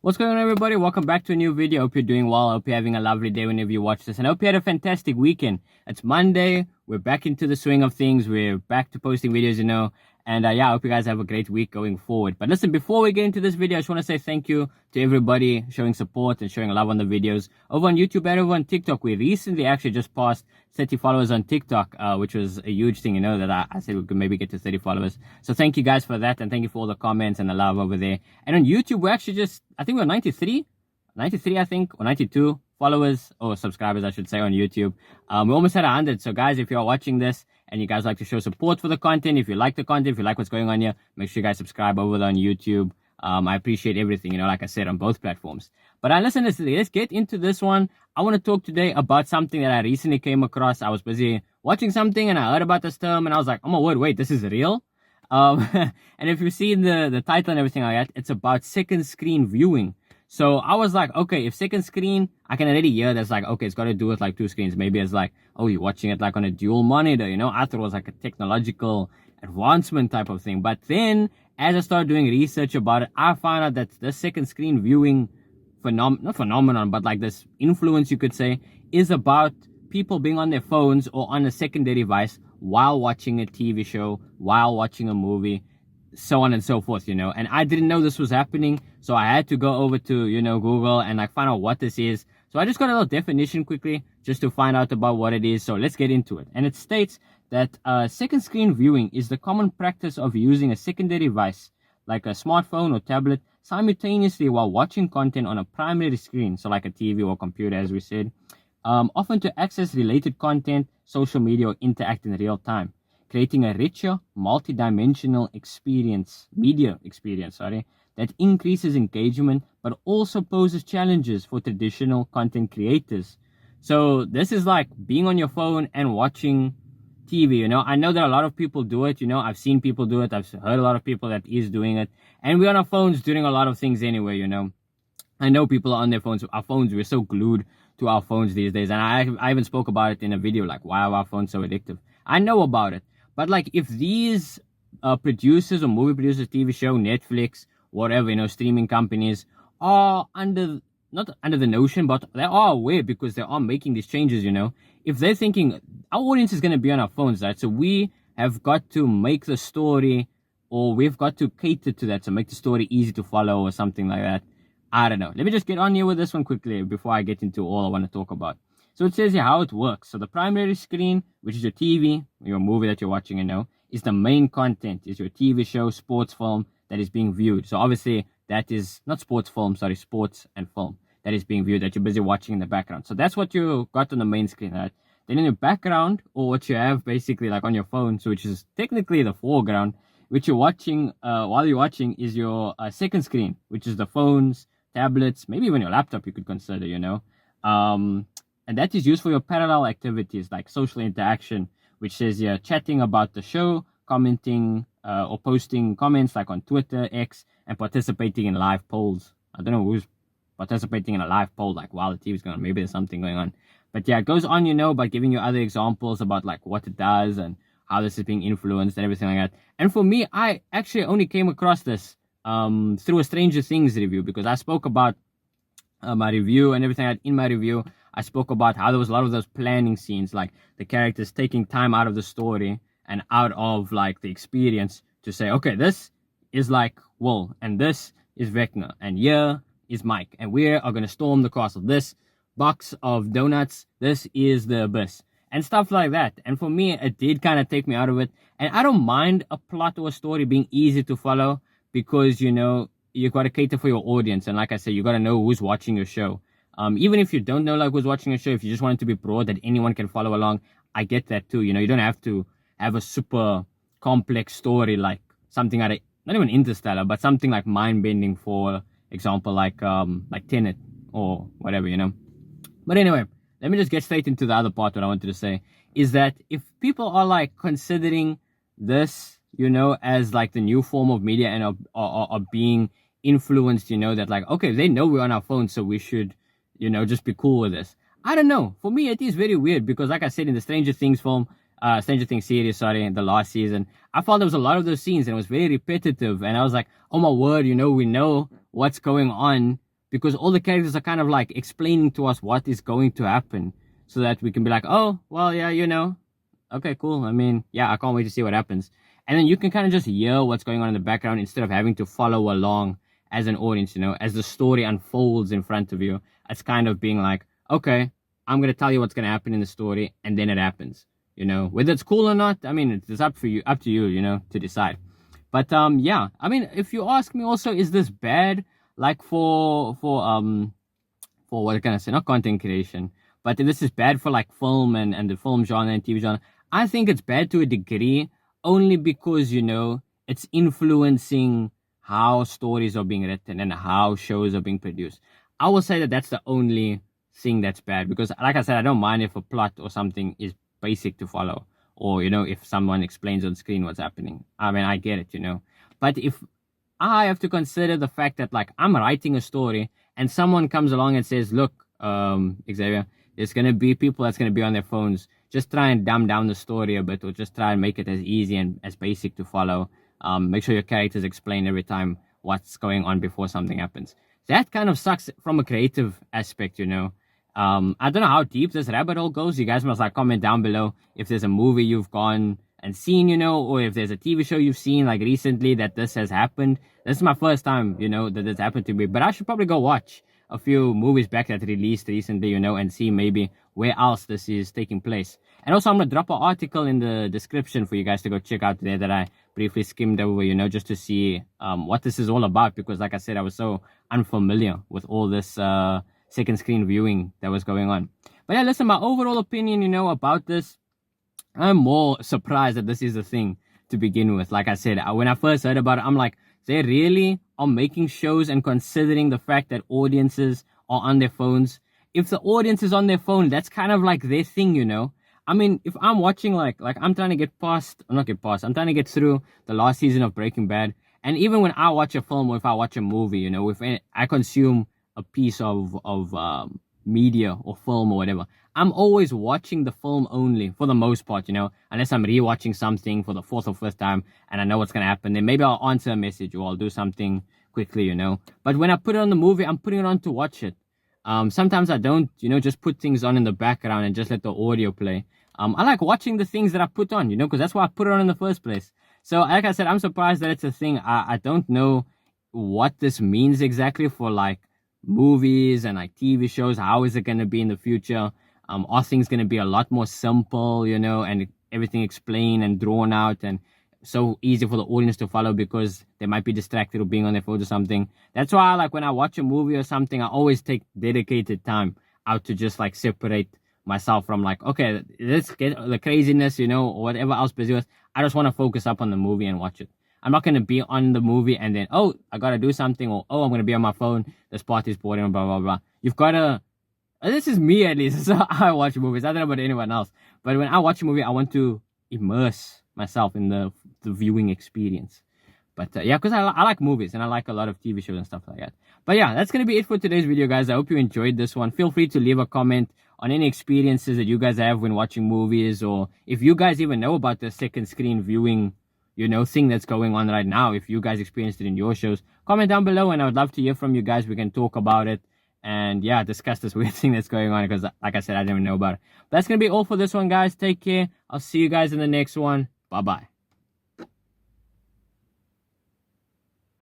What's going on, everybody? Welcome back to a new video. Hope you're doing well. Hope you're having a lovely day whenever you watch this. And I hope you had a fantastic weekend. It's Monday. We're back into the swing of things. We're back to posting videos. And yeah, I hope you guys have a great week going forward. But listen, before we get into this video, I just want to say thank you to everybody showing support and showing love on the videos. Over on YouTube and over on TikTok, we recently actually just passed 30 followers on TikTok, which was a huge thing, that I said we could maybe get to 30 followers. So thank you guys for that, and thank you for all the comments and the love over there. And on YouTube, we're actually I think we're 93, I think, or 92 followers, or subscribers, I should say, on YouTube. We almost had 100. So guys, if you're watching this and you guys like to show support for the content, if you like the content, if you like what's going on here, make sure you guys subscribe over there on YouTube. I appreciate everything, like I said, on both platforms. But listen, let's get into this one. I want to talk today about something that I recently came across. I was busy watching something and I heard about this term and I was like, oh my word, wait, this is real? And if you've seen the title and everything like that, it's about second screen viewing. So I was like, okay, if second screen, I can already hear that's like, okay, it's got to do with like two screens. Maybe it's like, oh, you're watching it like on a dual monitor, I thought it was like a technological advancement type of thing. But then as I started doing research about it, I found out that the second screen viewing not phenomenon, but like this influence, you could say, is about people being on their phones or on a secondary device while watching a TV show, while watching a movie, so on and so forth, And I didn't know this was happening, so I had to go over to, Google and like find out what this is. So I just got a little definition quickly just to find out about what it is. So let's get into it. And it states that second screen viewing is the common practice of using a secondary device like a smartphone or tablet simultaneously while watching content on a primary screen, so like a TV or computer, as we said, often to access related content, social media, or interact in real time, creating a richer, multi-dimensional media experience, that increases engagement, but also poses challenges for traditional content creators. So this is like being on your phone and watching TV, I know that a lot of people do it, I've seen people do it. I've heard a lot of people that is doing it. And we're on our phones doing a lot of things anyway, I know people are on their phones. Our phones, we're so glued to our phones these days. And I even spoke about it in a video, like, why are our phones so addictive? I know about it. But like, if these producers or movie producers, TV show, Netflix, whatever, streaming companies are not under the notion, but they are aware because they are making these changes, if they're thinking our audience is going to be on our phones, right? So we have got to make the story, or we've got to cater to that to make the story easy to follow or something like that. I don't know. Let me just get on here with this one quickly before I get into all I want to talk about. So it says here how it works. So the primary screen, which is your TV, your movie that you're watching, is the main content, is your TV show, sports film that is being viewed. So obviously that is not sports film, sorry, sports and film that is being viewed that you're busy watching in the background. So that's what you got on the main screen, right? Then in the background, or what you have basically like on your phone, so which is technically the foreground, which you're watching while you're watching, is your second screen, which is the phones, tablets, maybe even your laptop you could consider, and that is used for your parallel activities like social interaction, which says you're chatting about the show, commenting or posting comments like on Twitter, X, and participating in live polls. I don't know who's participating in a live poll, like while the TV's going on. Maybe there's something going on. But yeah, it goes on, by giving you other examples about like what it does and how this is being influenced and everything like that. And for me, I actually only came across this through a Stranger Things review, because I spoke about my review and everything like that. In my review, I spoke about how there was a lot of those planning scenes, like the characters taking time out of the story and out of like the experience to say, okay, this is like Will, and this is Vecna, and here is Mike, and we are going to storm the castle. This box of donuts, this is the abyss, and stuff like that. And for me, it did kind of take me out of it. And I don't mind a plot or a story being easy to follow, because, you got to cater for your audience. And like I said, you got to know who's watching your show. Even if you don't know like who's watching your show, if you just want it to be broad that anyone can follow along, I get that too. You don't have to have a super complex story like something out of, not even Interstellar, but something like mind-bending, for example, like Tenet or whatever, But anyway, let me just get straight into the other part. What I wanted to say is that if people are like considering this, as like the new form of media and are being influenced, that like, okay, they know we're on our phones, so we should, just be cool with this. I don't know. For me, it is very weird, because like I said, in the Stranger Things series, sorry, the last season, I felt there was a lot of those scenes and it was very repetitive. And I was like, oh my word, we know what's going on because all the characters are kind of like explaining to us what is going to happen so that we can be like, oh, well, yeah, okay, cool. I mean, yeah, I can't wait to see what happens. And then you can kind of just hear what's going on in the background instead of having to follow along as an audience, as the story unfolds in front of you. It's kind of being like, okay, I'm going to tell you what's going to happen in the story, and then it happens. Whether it's cool or not, I mean, it's up to you, to decide. But yeah, I mean, if you ask me also, is this bad? Like for what can I say? Not content creation, but this is bad for like film and the film genre and TV genre. I think it's bad to a degree, only because it's influencing how stories are being written and how shows are being produced. I will say that that's the only thing that's bad, because like I said, I don't mind if a plot or something is basic to follow, or if someone explains on screen what's happening. I mean, I get it. But if I have to consider the fact that like I'm writing a story and someone comes along and says, look, Xavier, there's going to be people that's going to be on their phones, just try and dumb down the story a bit, or just try and make it as easy and as basic to follow. Make sure your characters explain every time what's going on before something happens. That kind of sucks from a creative aspect. I don't know how deep this rabbit hole goes. You guys must like comment down below if there's a movie you've gone and seen, or if there's a TV show you've seen like recently that this has happened. This is my first time, that this happened to me, but I should probably go watch a few movies back that released recently, and see maybe where else this is taking place. And also I'm going to drop an article in the description for you guys to go check out there that I briefly skimmed over, just to see what this is all about, because like I said, I was so unfamiliar with all this second screen viewing that was going on. But yeah, listen, my overall opinion, about this, I'm more surprised that this is a thing to begin with. Like I said, when I first heard about it, I'm like, they really are making shows and considering the fact that audiences are on their phones. If the audience is on their phone, that's kind of like their thing. I mean, if I'm watching like I'm trying to get I'm trying to get through the last season of Breaking Bad. And even when I watch a film or if I watch a movie, if I consume a piece of media or film or whatever, I'm always watching the film only for the most part, unless I'm rewatching something for the fourth or fifth time and I know what's going to happen. Then maybe I'll answer a message or I'll do something quickly, But when I put it on the movie, I'm putting it on to watch it. Sometimes I don't, just put things on in the background and just let the audio play. I like watching the things that I put on, because that's why I put it on in the first place. So like I said, I'm surprised that it's a thing. I don't know what this means exactly for like movies and like TV shows. How is it going to be in the future? Are things going to be a lot more simple, and everything explained and drawn out and so easy for the audience to follow because they might be distracted or being on their phone or something. That's why like when I watch a movie or something, I always take dedicated time out to just like separate myself from like, okay, let's get the craziness, or whatever else busy with. I just want to focus up on the movie and watch it. I'm not going to be on the movie and then, oh, I got to do something, or, oh, I'm going to be on my phone. This party's boring, blah, blah, blah. You've got to, this is me at least. This is how I watch movies. I don't know about anyone else. But when I watch a movie, I want to immerse myself in the viewing experience. But yeah, because I like movies and I like a lot of TV shows and stuff like that. But yeah, that's going to be it for today's video, guys. I hope you enjoyed this one. Feel free to leave a comment on any experiences that you guys have when watching movies, or if you guys even know about the second screen viewing, thing that's going on right now. If you guys experienced it in your shows, comment down below and I would love to hear from you guys. We can talk about it and yeah, discuss this weird thing that's going on, because like I said, I didn't even know about it. But that's going to be all for this one, guys. Take care. I'll see you guys in the next one. Bye-bye.